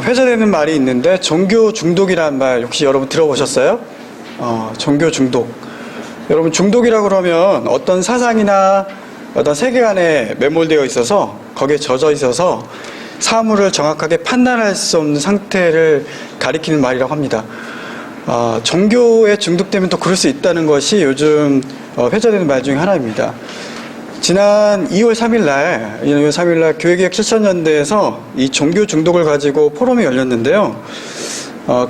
회자되는 말이 있는데 종교 중독이라는 말 혹시 여러분 들어보셨어요? 종교 중독. 여러분 중독이라고 그러면 어떤 사상이나 어떤 세계관에 매몰되어 있어서 거기에 젖어 있어서 사물을 정확하게 판단할 수 없는 상태를 가리키는 말이라고 합니다. 종교에 중독되면 또 그럴 수 있다는 것이 요즘 회자되는 말 중에 하나입니다. 지난 2월 3일 교회개혁 실천연대에서 이 종교 중독을 가지고 포럼이 열렸는데요.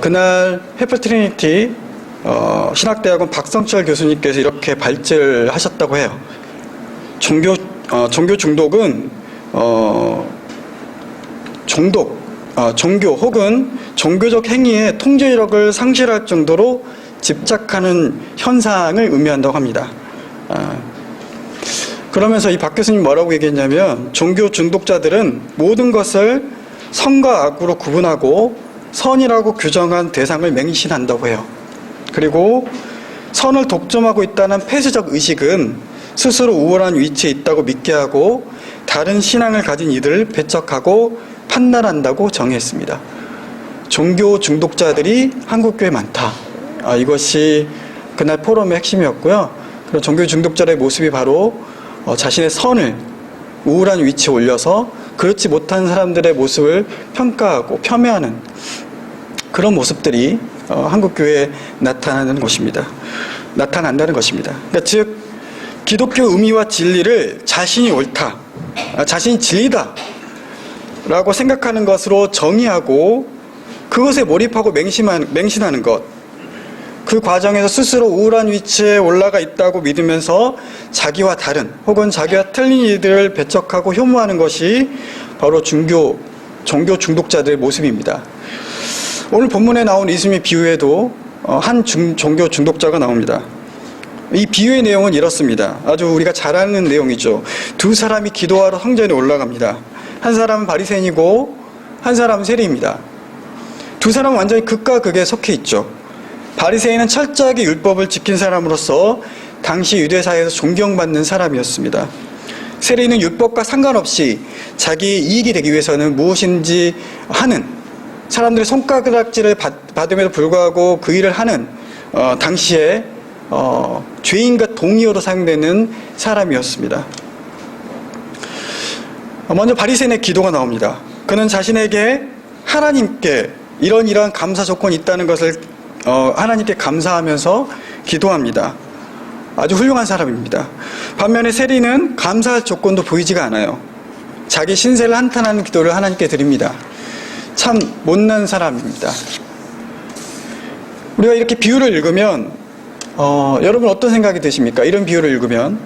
그날 해플 트리니티 신학대학원 박성철 교수님께서 이렇게 발제를 하셨다고 해요. 종교 중독은 종교 혹은 종교적 행위의 통제력을 상실할 정도로 집착하는 현상을 의미한다고 합니다. 그러면서 이 박 교수님 뭐라고 얘기했냐면 종교 중독자들은 모든 것을 선과 악으로 구분하고 선이라고 규정한 대상을 맹신한다고 해요. 그리고 선을 독점하고 있다는 폐쇄적 의식은 스스로 우월한 위치에 있다고 믿게 하고 다른 신앙을 가진 이들을 배척하고 판단한다고 정의했습니다. 종교 중독자들이 한국교회에 많다. 이것이 그날 포럼의 핵심이었고요. 그런 종교 중독자들의 모습이 바로 자신의 선을 우울한 위치에 올려서 그렇지 못한 사람들의 모습을 평가하고 폄훼하는 그런 모습들이 한국교회에 나타난다는 것입니다. 그러니까 즉 기독교 의미와 진리를 자신이 옳다, 자신이 진리다 라고 생각하는 것으로 정의하고 그것에 몰입하고 맹신하는 것, 그 과정에서 스스로 우울한 위치에 올라가 있다고 믿으면서 자기와 다른 혹은 자기와 틀린 이들을 배척하고 혐오하는 것이 바로 종교 중독자들의 모습입니다. 오늘 본문에 나온 이수미 비유에도 한 종교 중독자가 나옵니다. 이 비유의 내용은 이렇습니다. 아주 우리가 잘 아는 내용이죠. 두 사람이 기도하러 성전에 올라갑니다. 한 사람은 바리새인이고 한 사람은 세리입니다. 두 사람은 완전히 극과 극에 속해 있죠. 바리새인은 철저하게 율법을 지킨 사람으로서 당시 유대 사회에서 존경받는 사람이었습니다. 세리는 율법과 상관없이 자기 이익이 되기 위해서는 무엇인지 하는, 사람들의 손가락질을 받음에도 불구하고 그 일을 하는 당시에 죄인과 동의어로 사용되는 사람이었습니다. 먼저 바리새인의 기도가 나옵니다. 그는 자신에게 하나님께 이러한 감사 조건이 있다는 것을 하나님께 감사하면서 기도합니다. 아주 훌륭한 사람입니다. 반면에 세리는 감사할 조건도 보이지가 않아요. 자기 신세를 한탄하는 기도를 하나님께 드립니다. 참 못난 사람입니다. 우리가 이렇게 비유를 읽으면 여러분 어떤 생각이 드십니까? 이런 비유를 읽으면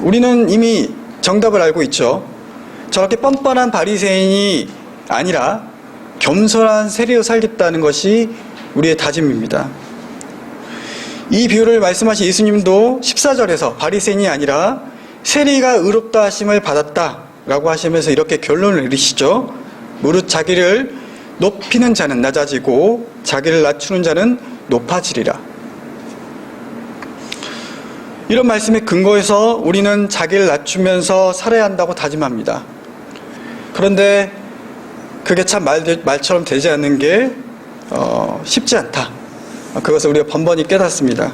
우리는 이미 정답을 알고 있죠. 저렇게 뻔뻔한 바리새인이 아니라 겸손한 세리로 살겠다는 것이 우리의 다짐입니다. 이 비유를 말씀하신 예수님도 14절에서 바리새인이 아니라 세리가 의롭다 하심을 받았다라고 하시면서 이렇게 결론을 내리시죠. 무릇 자기를 높이는 자는 낮아지고 자기를 낮추는 자는 높아지리라. 이런 말씀에 근거해서 우리는 자기를 낮추면서 살아야 한다고 다짐합니다. 그런데 그게 참 말처럼 되지 않는 게 쉽지 않다. 그것을 우리가 번번이 깨닫습니다.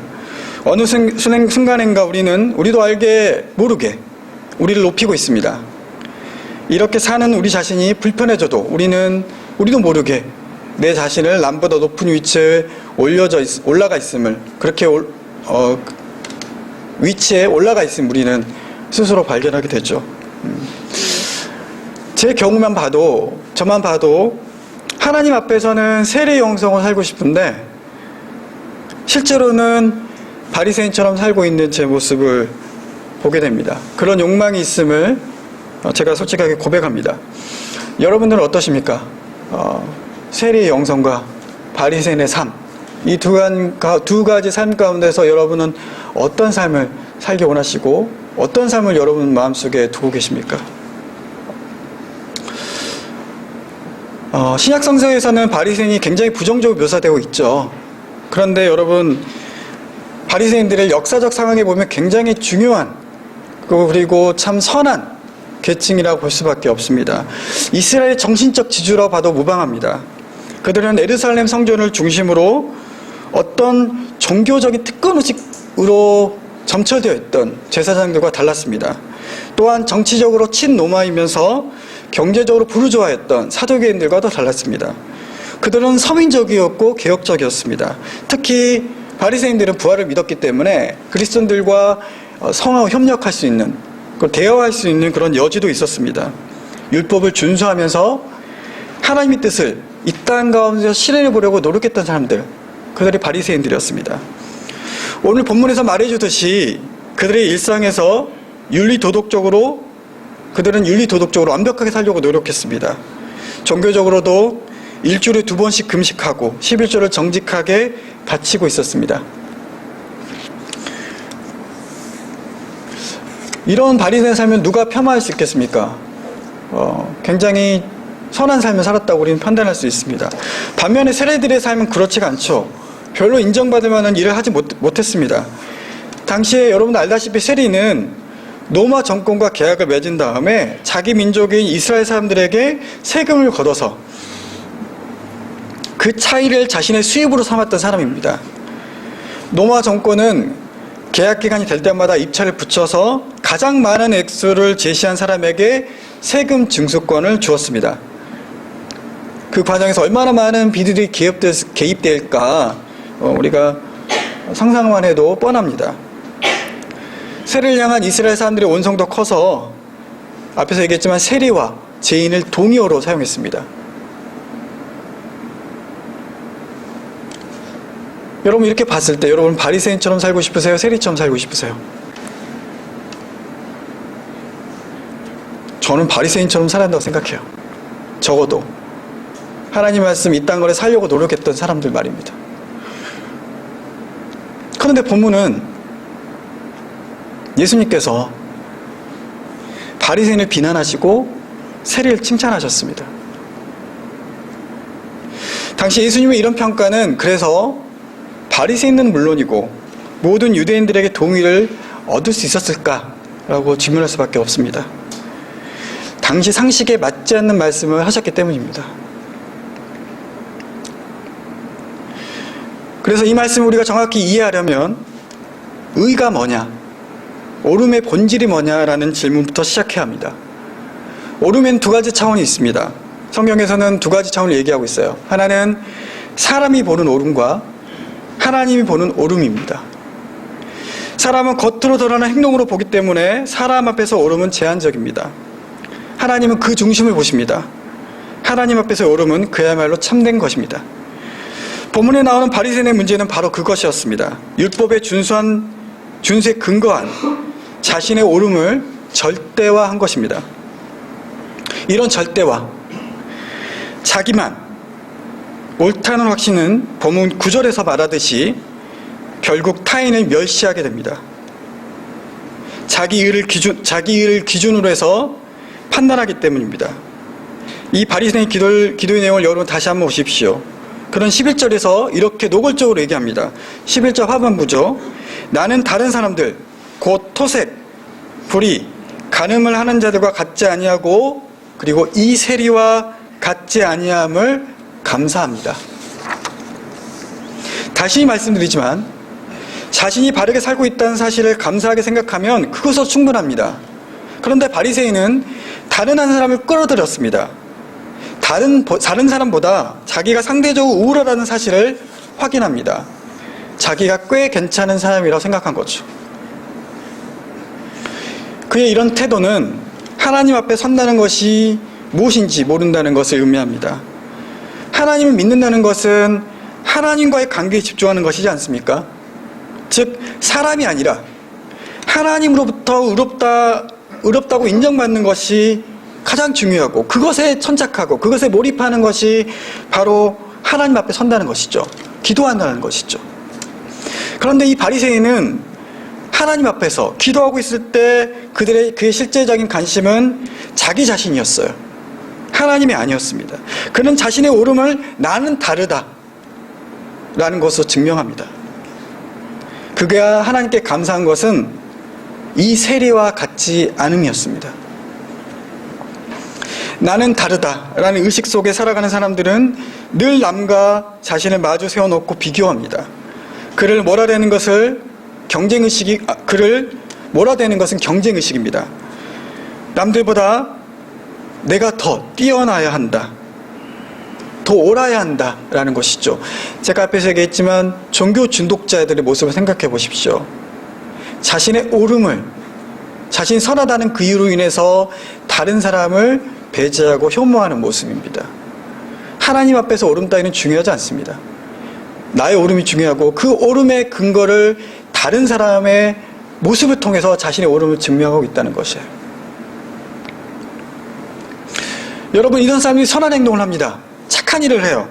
어느 순간인가 우리도 알게 모르게 우리를 높이고 있습니다. 이렇게 사는 우리 자신이 불편해져도 우리도 모르게 내 자신을 남보다 높은 위치에 올라가 있음을, 그렇게 위치에 올라가 있음 우리는 스스로 발견하게 되죠. 제 경우만 봐도, 저만 봐도 하나님 앞에서는 세리의 영성을 살고 싶은데 실제로는 바리새인처럼 살고 있는 제 모습을 보게 됩니다. 그런 욕망이 있음을 제가 솔직하게 고백합니다. 여러분들은 어떠십니까? 세리의 영성과 바리새인의 삶, 이 두 가지 삶 가운데서 여러분은 어떤 삶을 살기 원하시고 어떤 삶을 여러분 마음속에 두고 계십니까? 신약 성경에서는 바리새인이 굉장히 부정적으로 묘사되고 있죠. 그런데 여러분, 바리새인들의 역사적 상황에 보면 굉장히 중요한 그리고 참 선한 계층이라고 볼 수밖에 없습니다. 이스라엘의 정신적 지주라고 봐도 무방합니다. 그들은 예루살렘 성전을 중심으로 어떤 종교적인 특권의식으로 점쳐되어 있던 제사장들과 달랐습니다. 또한 정치적으로 친로마이면서 경제적으로 부르주아였던 사두개인들과도 달랐습니다. 그들은 서민적이었고 개혁적이었습니다. 특히 바리새인들은 부활을 믿었기 때문에 그리스도인들과 성하고 협력할 수 있는, 대화할 수 있는 그런 여지도 있었습니다. 율법을 준수하면서 하나님의 뜻을 이 땅 가운데서 실현해 보려고 노력했던 사람들, 그들이 바리새인들이었습니다. 오늘 본문에서 말해주듯이 그들의 일상에서 그들은 윤리도덕적으로 완벽하게 살려고 노력했습니다. 종교적으로도 일주일에 2번씩 금식하고 11조를 정직하게 바치고 있었습니다. 이런 바리새인 삶을 누가 폄하할 수 있겠습니까? 굉장히 선한 삶을 살았다고 우리는 판단할 수 있습니다. 반면에 세리들의 삶은 그렇지가 않죠. 별로 인정받을 만한 일을 하지 못했습니다. 당시에 여러분 알다시피 세리는 로마 정권과 계약을 맺은 다음에 자기 민족인 이스라엘 사람들에게 세금을 걷어서 그 차이를 자신의 수입으로 삼았던 사람입니다. 로마 정권은 계약 기간이 될 때마다 입찰을 붙여서 가장 많은 액수를 제시한 사람에게 세금 징수권을 주었습니다. 그 과정에서 얼마나 많은 비들이 개입될까 우리가 상상만 해도 뻔합니다. 세리를 향한 이스라엘 사람들의 원성도 커서 앞에서 얘기했지만 세리와 죄인을 동의어로 사용했습니다. 여러분 이렇게 봤을 때 여러분 바리새인처럼 살고 싶으세요? 세리처럼 살고 싶으세요? 저는 바리새인처럼 살아야 한다고 생각해요. 적어도 하나님 말씀 이 땅을 살려고 노력했던 사람들 말입니다. 그런데 본문은 예수님께서 바리새인을 비난하시고 세리를 칭찬하셨습니다. 당시 예수님의 이런 평가는 그래서 바리새인은 물론이고 모든 유대인들에게 동의를 얻을 수 있었을까라고 질문할 수밖에 없습니다. 당시 상식에 맞지 않는 말씀을 하셨기 때문입니다. 그래서 이 말씀을 우리가 정확히 이해하려면 의가 뭐냐, 옳음의 본질이 뭐냐라는 질문부터 시작해야 합니다. 옳음엔 두 가지 차원이 있습니다. 성경에서는 두 가지 차원을 얘기하고 있어요. 하나는 사람이 보는 옳음과 하나님이 보는 옳음입니다. 사람은 겉으로 드러나는 행동으로 보기 때문에 사람 앞에서 옳음은 제한적입니다. 하나님은 그 중심을 보십니다. 하나님 앞에서 옳음은 그야말로 참된 것입니다. 본문에 나오는 바리새인의 문제는 바로 그것이었습니다. 율법에 준수에 근거한 자신의 옳음을 절대화한 것입니다. 이런 절대화, 자기만 옳다는 확신은 본문 9절에서 말하듯이 결국 타인을 멸시하게 됩니다. 자기 의를 기준으로 해서 판단하기 때문입니다. 이 바리새인의 기도의 내용을 여러분 다시 한번 보십시오. 그런 11절에서 이렇게 노골적으로 얘기합니다. 11절 하반부죠. 나는 다른 사람들 곧 토색, 불의, 간음을 하는 자들과 같지 아니하고 그리고 이 세리와 같지 아니함을 감사합니다. 다시 말씀드리지만 자신이 바르게 살고 있다는 사실을 감사하게 생각하면 그것으로 충분합니다. 그런데 바리새인은 다른 한 사람을 끌어들였습니다. 다른 사람보다 자기가 상대적으로 우월하다는 사실을 확인합니다. 자기가 꽤 괜찮은 사람이라고 생각한 거죠. 그의 이런 태도는 하나님 앞에 선다는 것이 무엇인지 모른다는 것을 의미합니다. 하나님을 믿는다는 것은 하나님과의 관계에 집중하는 것이지 않습니까? 즉 사람이 아니라 하나님으로부터 의롭다고 인정받는 것이 가장 중요하고 그것에 천착하고 그것에 몰입하는 것이 바로 하나님 앞에 선다는 것이죠. 기도한다는 것이죠. 그런데 이 바리새인은 하나님 앞에서 기도하고 있을 때 그의 실제적인 관심은 자기 자신이었어요. 하나님이 아니었습니다. 그는 자신의 옳음을 나는 다르다 라는 것으로 증명합니다. 그가 하나님께 감사한 것은 이 세리와 같지 않음이었습니다. 나는 다르다라는 의식 속에 살아가는 사람들은 늘 남과 자신을 마주 세워놓고 비교합니다. 그를 몰아내는 것은 경쟁의식입니다. 남들보다 내가 더 뛰어나야 한다, 더 옳아야 한다라는 것이죠. 제가 앞에서 얘기했지만 종교 중독자들의 모습을 생각해 보십시오. 자신의 옳음을, 자신이 선하다는 그 이유로 인해서 다른 사람을 배제하고 혐오하는 모습입니다. 하나님 앞에서 옳음 따위는 중요하지 않습니다. 나의 옳음이 중요하고 그 옳음의 근거를 다른 사람의 모습을 통해서 자신의 옳음을 증명하고 있다는 것이에요. 여러분, 이런 사람이 선한 행동을 합니다. 착한 일을 해요.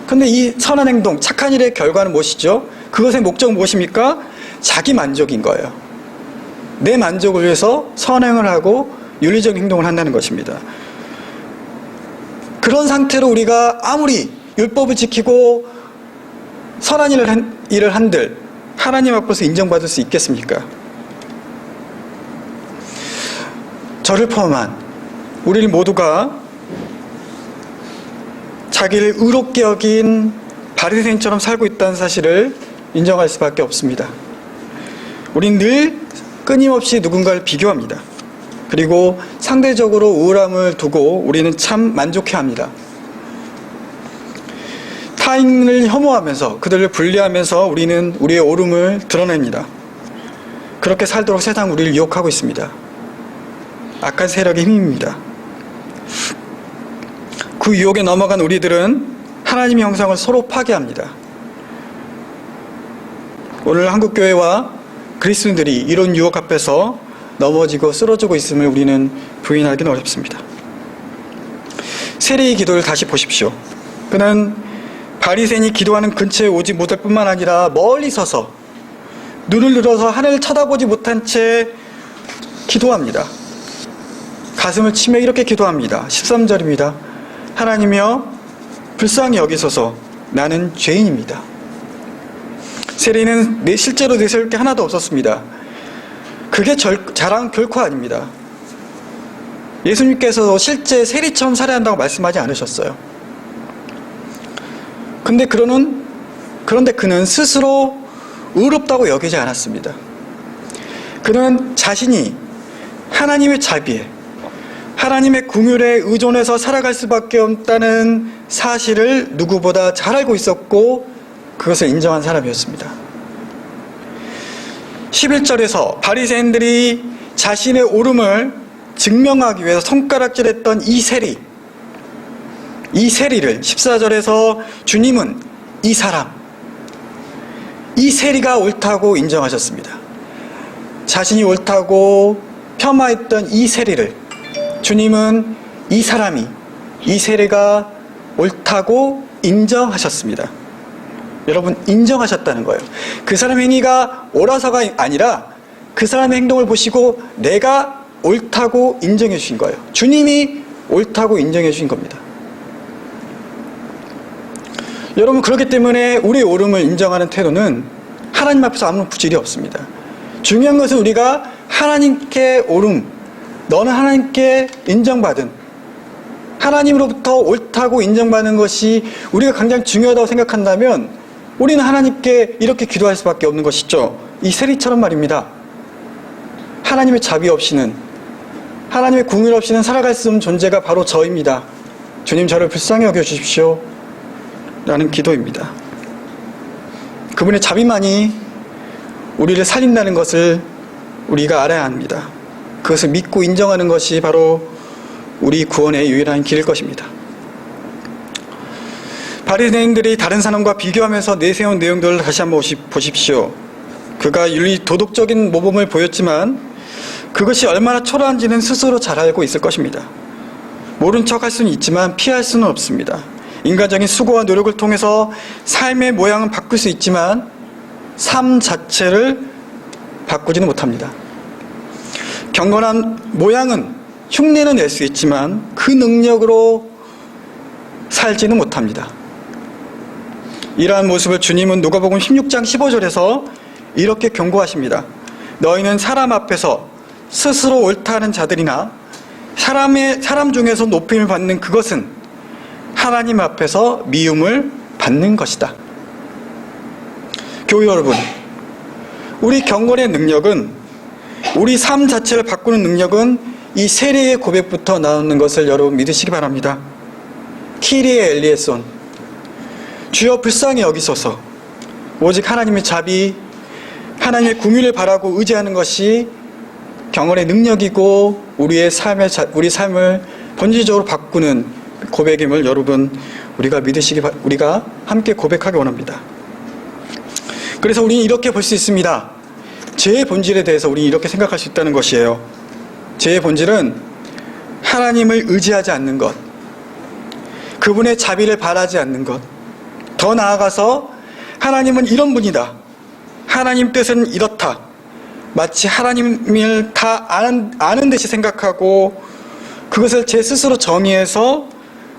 근데 이 선한 행동, 착한 일의 결과는 무엇이죠? 그것의 목적은 무엇입니까? 자기 만족인 거예요. 내 만족을 위해서 선행을 하고 윤리적인 행동을 한다는 것입니다. 그런 상태로 우리가 아무리 율법을 지키고 선한 일을 한들 하나님 앞에서 인정받을 수 있겠습니까? 저를 포함한 우리 모두가 자기를 의롭게 여긴 바리새인처럼 살고 있다는 사실을 인정할 수밖에 없습니다. 우린 늘 끊임없이 누군가를 비교합니다. 그리고 상대적으로 우월함을 두고 우리는 참 만족해합니다. 타인을 혐오하면서 그들을 분리하면서 우리는 우리의 옳음을 드러냅니다. 그렇게 살도록 세상 우리를 유혹하고 있습니다. 악한 세력의 힘입니다. 그 유혹에 넘어간 우리들은 하나님의 형상을 서로 파괴합니다. 오늘 한국교회와 그리스도인들이 이런 유혹 앞에서 넘어지고 쓰러지고 있음을 우리는 부인하기는 어렵습니다. 세리의 기도를 다시 보십시오. 그는 바리새인이 기도하는 근처에 오지 못할 뿐만 아니라 멀리 서서 눈을 들어서 하늘을 쳐다보지 못한 채 기도합니다. 가슴을 치며 이렇게 기도합니다. 13절입니다. 하나님이여 불쌍히 여기소서, 나는 죄인입니다. 세리는 실제로 내세울 게 하나도 없었습니다. 그게 자랑 결코 아닙니다. 예수님께서도 실제 세리처럼 살아야 한다고 말씀하지 않으셨어요. 그런데 그는 스스로 의롭다고 여기지 않았습니다. 그는 자신이 하나님의 자비에, 하나님의 긍휼에 의존해서 살아갈 수밖에 없다는 사실을 누구보다 잘 알고 있었고 그것을 인정한 사람이었습니다. 11절에서 바리새인들이 자신의 옳음을 증명하기 위해서 손가락질했던 이 세리를 14절에서 주님은 이 세리가 옳다고 인정하셨습니다. 자신이 옳다고 폄하했던 이 세리를 주님은 이 세리가 옳다고 인정하셨습니다. 여러분, 인정하셨다는 거예요. 그 사람의 행위가 옳아서가 아니라 그 사람의 행동을 보시고 내가 옳다고 인정해 주신 거예요. 주님이 옳다고 인정해 주신 겁니다. 여러분, 그렇기 때문에 우리의 옳음을 인정하는 태도는 하나님 앞에서 아무런 부질이 없습니다. 중요한 것은 우리가 하나님께 옳음, 너는 하나님께 인정받은, 하나님으로부터 옳다고 인정받는 것이 우리가 가장 중요하다고 생각한다면 우리는 하나님께 이렇게 기도할 수밖에 없는 것이죠. 이 세리처럼 말입니다. 하나님의 자비 없이는, 하나님의 긍휼 없이는 살아갈 수 없는 존재가 바로 저입니다. 주님, 저를 불쌍히 여겨주십시오 라는 기도입니다. 그분의 자비만이 우리를 살린다는 것을 우리가 알아야 합니다. 그것을 믿고 인정하는 것이 바로 우리 구원의 유일한 길일 것입니다. 바리새인들이 다른 사람과 비교하면서 내세운 내용들을 다시 한번 보십시오. 그가 윤리 도덕적인 모범을 보였지만 그것이 얼마나 초라한지는 스스로 잘 알고 있을 것입니다. 모른 척할 수는 있지만 피할 수는 없습니다. 인간적인 수고와 노력을 통해서 삶의 모양은 바꿀 수 있지만 삶 자체를 바꾸지는 못합니다. 경건한 모양은 흉내는 낼 수 있지만 그 능력으로 살지는 못합니다. 이러한 모습을 주님은 누가복음 16장 15절에서 이렇게 경고하십니다. 너희는 사람 앞에서 스스로 옳다는 자들이나 사람 중에서 높임을 받는 그것은 하나님 앞에서 미움을 받는 것이다. 교회 여러분, 우리 경건의 능력은, 우리 삶 자체를 바꾸는 능력은 이 세례의 고백부터 나오는 것을 여러분 믿으시기 바랍니다. 키리에 엘리에손, 주여 불쌍히 여기소서. 오직 하나님의 자비, 하나님의 궁유를 바라고 의지하는 것이 경건의 능력이고 우리 삶을 본질적으로 바꾸는 고백임을 여러분 우리가 함께 고백하기 원합니다. 그래서 우리는 이렇게 볼 수 있습니다. 죄의 본질에 대해서 우리는 이렇게 생각할 수 있다는 것이에요. 죄의 본질은 하나님을 의지하지 않는 것, 그분의 자비를 바라지 않는 것, 더 나아가서 하나님은 이런 분이다, 하나님 뜻은 이렇다, 마치 하나님을 다 아는 듯이 생각하고 그것을 제 스스로 정의해서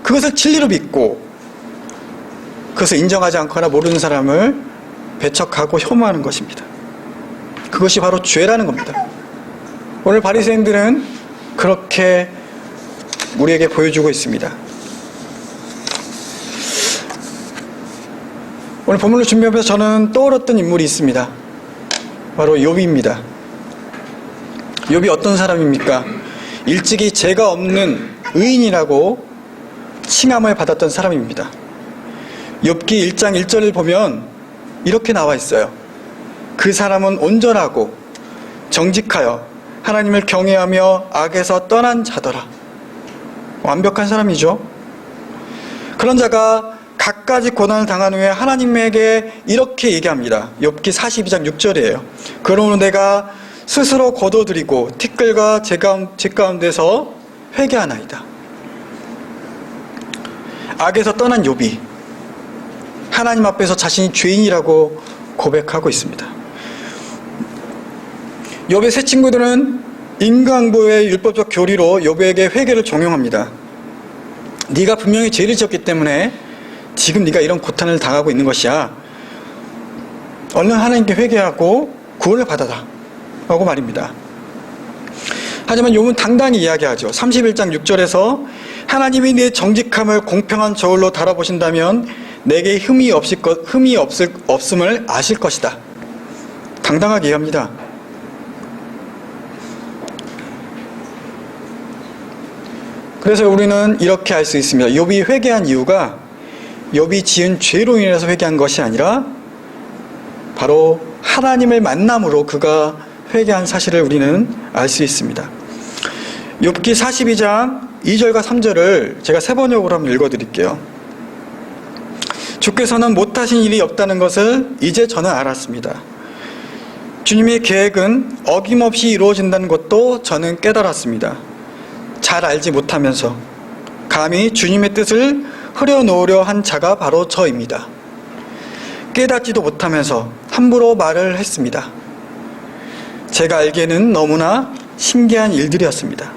그것을 진리로 믿고 그것을 인정하지 않거나 모르는 사람을 배척하고 혐오하는 것입니다. 그것이 바로 죄라는 겁니다. 오늘 바리새인들은 그렇게 우리에게 보여주고 있습니다. 오늘 본문을 준비하면서 저는 떠올랐던 인물이 있습니다. 바로 욥입니다. 욥이 어떤 사람입니까? 일찍이 죄가 없는 의인이라고 칭함을 받았던 사람입니다. 욥기 1장 1절을 보면 이렇게 나와 있어요. 그 사람은 온전하고 정직하여 하나님을 경외하며 악에서 떠난 자더라. 완벽한 사람이죠. 그런 자가 갖가지 고난을 당한 후에 하나님에게 이렇게 얘기합니다. 욥기 42장 6절이에요. 그러므로 내가 스스로 거둬들이고 티끌과 제 가운데서 회개하나이다. 악에서 떠난 욥이 하나님 앞에서 자신이 죄인이라고 고백하고 있습니다. 욥의 세 친구들은 인간보의 율법적 교리로 욥에게 회개를 종용합니다. 네가 분명히 죄를 지었기 때문에 지금 네가 이런 고난을 당하고 있는 것이야. 얼른 하나님께 회개하고 구원을 받아라 라고 말입니다. 하지만 욥은 당당히 이야기하죠. 31장 6절에서 하나님이 내 정직함을 공평한 저울로 달아보신다면 내게 흠이 없음을 아실 것이다. 당당하게 얘기합니다. 그래서 우리는 이렇게 알 수 있습니다. 욥이 회개한 이유가 욥이 지은 죄로 인해서 회개한 것이 아니라 바로 하나님을 만남으로 그가 회개한 사실을 우리는 알 수 있습니다. 욥기 42장 2절과 3절을 제가 세 번역으로 한번 읽어드릴게요. 주께서는 못하신 일이 없다는 것을 이제 저는 알았습니다. 주님의 계획은 어김없이 이루어진다는 것도 저는 깨달았습니다. 잘 알지 못하면서 감히 주님의 뜻을 흐려놓으려 한 자가 바로 저입니다. 깨닫지도 못하면서 함부로 말을 했습니다. 제가 알기에는 너무나 신기한 일들이었습니다.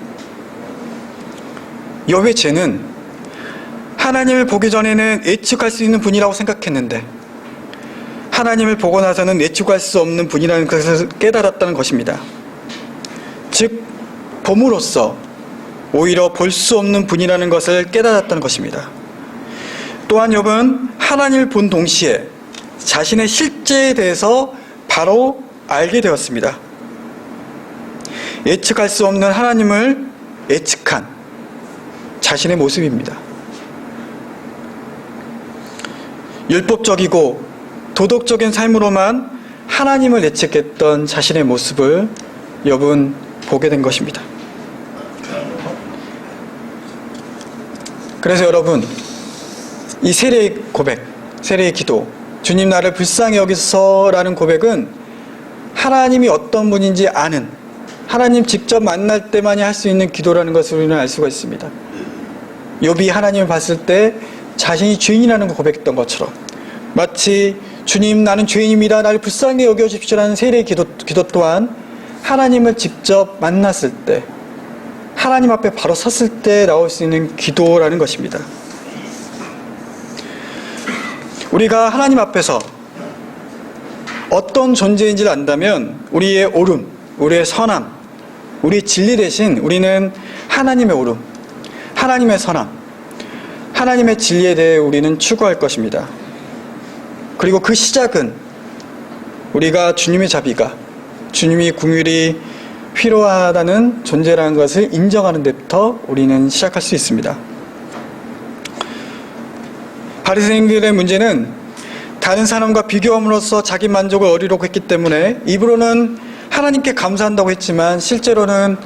욥의 죄는 하나님을 보기 전에는 예측할 수 있는 분이라고 생각했는데 하나님을 보고 나서는 예측할 수 없는 분이라는 것을 깨달았다는 것입니다. 즉 봄으로써 오히려 볼 수 없는 분이라는 것을 깨달았다는 것입니다. 또한 욥은 하나님을 본 동시에 자신의 실제에 대해서 바로 알게 되었습니다. 예측할 수 없는 하나님을 예측한 자신의 모습입니다. 율법적이고 도덕적인 삶으로만 하나님을 예측했던 자신의 모습을 욥은 보게 된 것입니다. 그래서 여러분, 이 세례의 고백, 세례의 기도, 주님 나를 불쌍히 여기소서라는 고백은 하나님이 어떤 분인지 아는, 하나님 직접 만날 때만이 할 수 있는 기도라는 것을 우리는 알 수가 있습니다. 욥이 하나님을 봤을 때 자신이 죄인이라는 걸 고백했던 것처럼 마치 주님 나는 죄인입니다, 나를 불쌍히 여겨주십시오라는 세례의 기도 또한 하나님을 직접 만났을 때, 하나님 앞에 바로 섰을 때 나올 수 있는 기도라는 것입니다. 우리가 하나님 앞에서 어떤 존재인지를 안다면 우리의 옳음, 우리의 선함, 우리 진리 대신 우리는 하나님의 옳음, 하나님의 선함, 하나님의 진리에 대해 우리는 추구할 것입니다. 그리고 그 시작은 우리가 주님의 자비가, 주님이 긍휼이 필요하다는 존재라는 것을 인정하는 데부터 우리는 시작할 수 있습니다. 바리새인들의 문제는 다른 사람과 비교함으로써 자기 만족을 얻으려고 했기 때문에 입으로는 하나님께 감사한다고 했지만 실제로는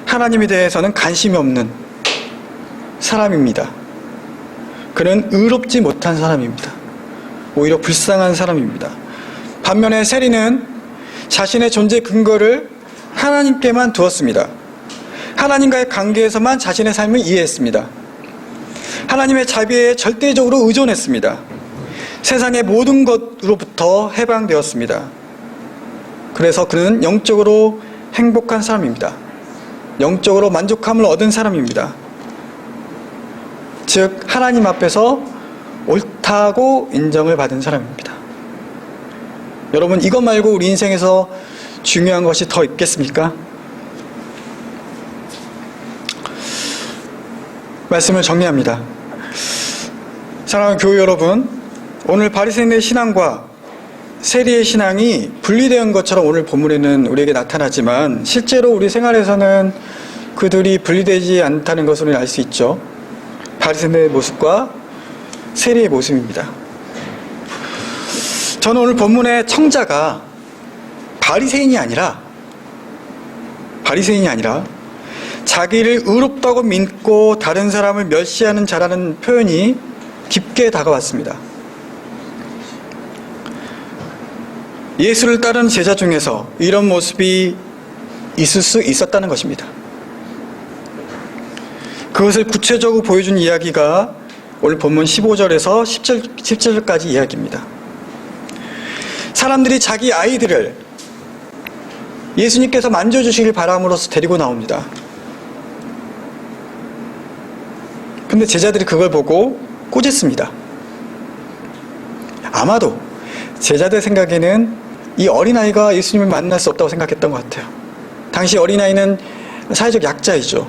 하나님에 대해서는 관심이 없는 사람입니다. 그는 의롭지 못한 사람입니다. 오히려 불쌍한 사람입니다. 반면에 세리는 자신의 존재 근거를 하나님께만 두었습니다. 하나님과의 관계에서만 자신의 삶을 이해했습니다. 하나님의 자비에 절대적으로 의존했습니다. 세상의 모든 것으로부터 해방되었습니다. 그래서 그는 영적으로 행복한 사람입니다. 영적으로 만족함을 얻은 사람입니다. 즉 하나님 앞에서 옳다고 인정을 받은 사람입니다. 여러분, 이것 말고 우리 인생에서 중요한 것이 더 있겠습니까? 말씀을 정리합니다. 사랑하는 교회 여러분, 오늘 바리새인의 신앙과 세리의 신앙이 분리된 것처럼 오늘 본문에는 우리에게 나타나지만 실제로 우리 생활에서는 그들이 분리되지 않다는 것을 알 수 있죠. 바리새인의 모습과 세리의 모습입니다. 저는 오늘 본문의 청자가 바리새인이 아니라 자기를 의롭다고 믿고 다른 사람을 멸시하는 자라는 표현이 깊게 다가왔습니다. 예수를 따르는 제자 중에서 이런 모습이 있을 수 있었다는 것입니다. 그것을 구체적으로 보여준 이야기가 오늘 본문 15절에서 17절까지 이야기입니다. 사람들이 자기 아이들을 예수님께서 만져주시길 바람으로써 데리고 나옵니다. 근데 제자들이 그걸 보고 꾸짖습니다. 아마도 제자들 생각에는 이 어린아이가 예수님을 만날 수 없다고 생각했던 것 같아요. 당시 어린아이는 사회적 약자이죠.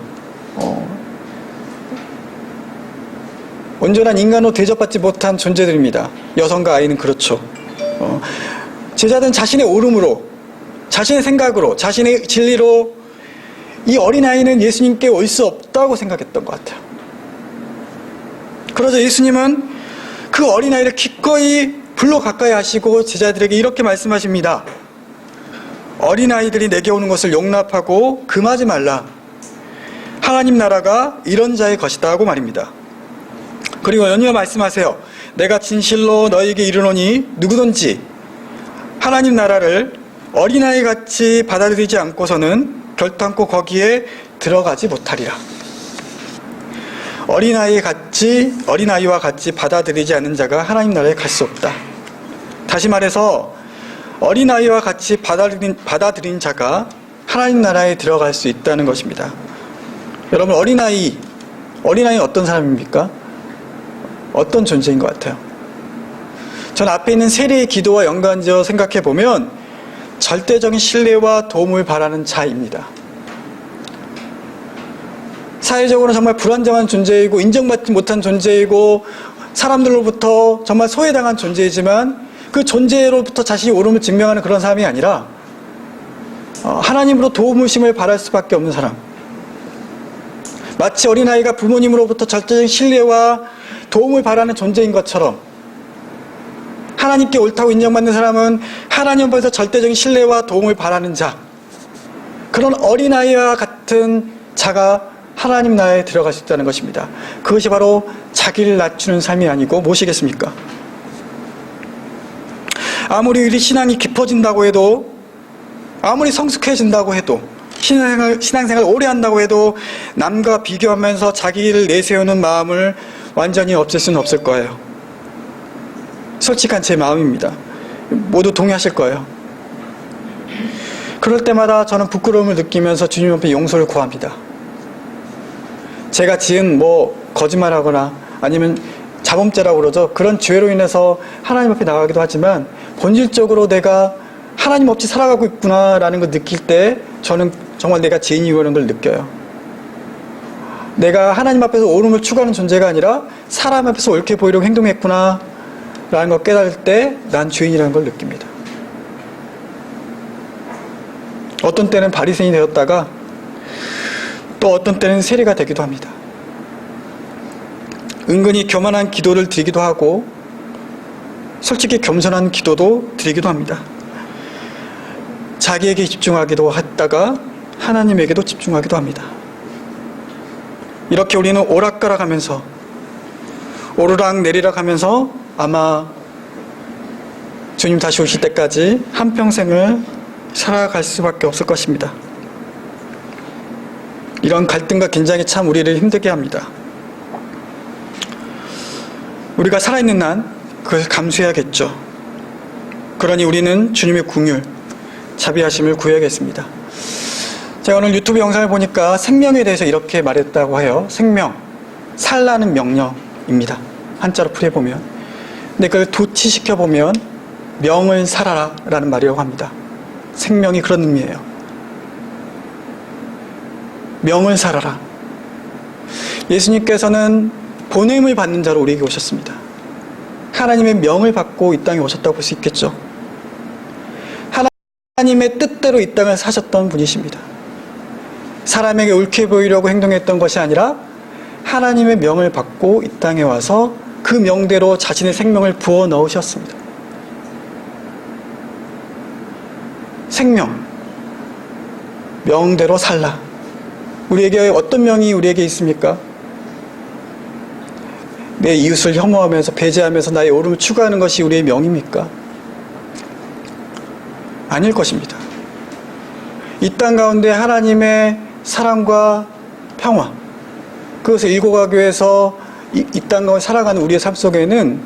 온전한 인간으로 대접받지 못한 존재들입니다. 여성과 아이는 그렇죠. 제자들은 자신의 옳음으로, 자신의 생각으로, 자신의 진리로 이 어린아이는 예수님께 올 수 없다고 생각했던 것 같아요. 그러자 예수님은 그 어린아이를 기꺼이 불러 가까이 하시고 제자들에게 이렇게 말씀하십니다. 어린아이들이 내게 오는 것을 용납하고 금하지 말라. 하나님 나라가 이런 자의 것이다 하고 말입니다. 그리고 연이어 말씀하세요. 내가 진실로 너희에게 이르노니 누구든지 하나님 나라를 어린아이 같이 받아들이지 않고서는 결단코 거기에 들어가지 못하리라. 어린아이와 같이 받아들이지 않는 자가 하나님 나라에 갈 수 없다. 다시 말해서 어린아이와 같이 받아들인 자가 하나님 나라에 들어갈 수 있다는 것입니다. 여러분, 어린아이는 어떤 사람입니까? 어떤 존재인 것 같아요? 전 앞에 있는 세리의 기도와 연관지어 생각해 보면 절대적인 신뢰와 도움을 바라는 자입니다. 사회적으로 정말 불안정한 존재이고 인정받지 못한 존재이고 사람들로부터 정말 소외당한 존재이지만 그 존재로부터 자신이 옳음을 증명하는 그런 사람이 아니라 하나님으로 도움을 바랄 수밖에 없는 사람. 마치 어린아이가 부모님으로부터 절대적인 신뢰와 도움을 바라는 존재인 것처럼 하나님께 옳다고 인정받는 사람은 하나님 앞에서 절대적인 신뢰와 도움을 바라는 자, 그런 어린아이와 같은 자가 하나님 나라에 들어갈 수 있다는 것입니다. 그것이 바로 자기를 낮추는 삶이 아니고 무엇이겠습니까? 아무리 우리 신앙이 깊어진다고 해도, 아무리 성숙해진다고 해도, 신앙생활 오래 한다고 해도 남과 비교하면서 자기를 내세우는 마음을 완전히 없앨 수는 없을 거예요. 솔직한 제 마음입니다. 모두 동의하실 거예요. 그럴 때마다 저는 부끄러움을 느끼면서 주님 앞에 용서를 구합니다. 제가 지은 거짓말하거나 아니면 자범죄라고 그러죠. 그런 죄로 인해서 하나님 앞에 나가기도 하지만 본질적으로 내가 하나님 없이 살아가고 있구나라는 걸 느낄 때 저는 정말 내가 죄인이라는 걸 느껴요. 내가 하나님 앞에서 옳음을 추구하는 존재가 아니라 사람 앞에서 옳게 보이려고 행동했구나 라는 걸 깨달을 때 난 죄인이라는 걸 느낍니다. 어떤 때는 바리새인이 되었다가 또 어떤 때는 세리가 되기도 합니다. 은근히 교만한 기도를 드리기도 하고 솔직히 겸손한 기도도 드리기도 합니다. 자기에게 집중하기도 했다가 하나님에게도 집중하기도 합니다. 이렇게 우리는 오락가락하면서 오르락 내리락 하면서 아마 주님 다시 오실 때까지 한평생을 살아갈 수밖에 없을 것입니다. 이런 갈등과 긴장이 참 우리를 힘들게 합니다. 우리가 살아있는 한 그것을 감수해야겠죠. 그러니 우리는 주님의 긍휼, 자비하심을 구해야겠습니다. 제가 오늘 유튜브 영상을 보니까 생명에 대해서 이렇게 말했다고 해요. 생명, 살라는 명령입니다. 한자로 풀이해보면. 근데 그걸 도치시켜보면 명을 살아라 라는 말이라고 합니다. 생명이 그런 의미예요. 명을 살아라. 예수님께서는 보냄을 받는 자로 우리에게 오셨습니다. 하나님의 명을 받고 이 땅에 오셨다고 볼 수 있겠죠. 하나님의 뜻대로 이 땅을 사셨던 분이십니다. 사람에게 옳게 보이려고 행동했던 것이 아니라 하나님의 명을 받고 이 땅에 와서 그 명대로 자신의 생명을 부어 넣으셨습니다. 생명, 명대로 살라. 우리에게 어떤 명이 우리에게 있습니까? 내 이웃을 혐오하면서 배제하면서 나의 옳음을 추구하는 것이 우리의 명입니까? 아닐 것입니다. 이 땅 가운데 하나님의 사랑과 평화, 그것을 일고가기 위해서 이 땅 가운데 살아가는 우리의 삶 속에는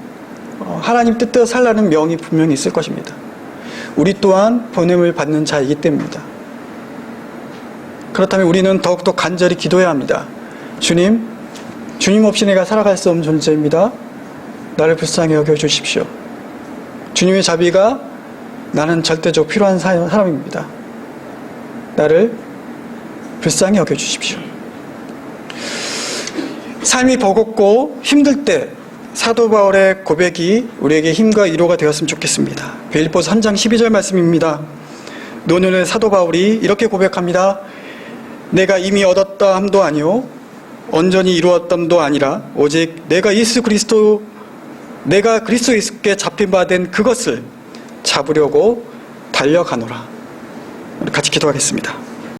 하나님 뜻대로 살라는 명이 분명히 있을 것입니다. 우리 또한 보냄을 받는 자이기 때문입니다. 그렇다면 우리는 더욱더 간절히 기도해야 합니다. 주님 없이 내가 살아갈 수 없는 존재입니다. 나를 불쌍히 여겨주십시오. 주님의 자비가 나는 절대적으로 필요한 사람입니다. 나를 불쌍히 여겨주십시오. 삶이 버겁고 힘들 때 사도 바울의 고백이 우리에게 힘과 위로가 되었으면 좋겠습니다. 빌립보서 3장 12절 말씀입니다. 노년의 사도 바울이 이렇게 고백합니다. 내가 이미 얻었다 함도 아니요 온전히 이루었담도 아니라 오직 내가 그리스도 예수께 잡힌 바 된 그것을 잡으려고 달려가노라. 우리 같이 기도하겠습니다.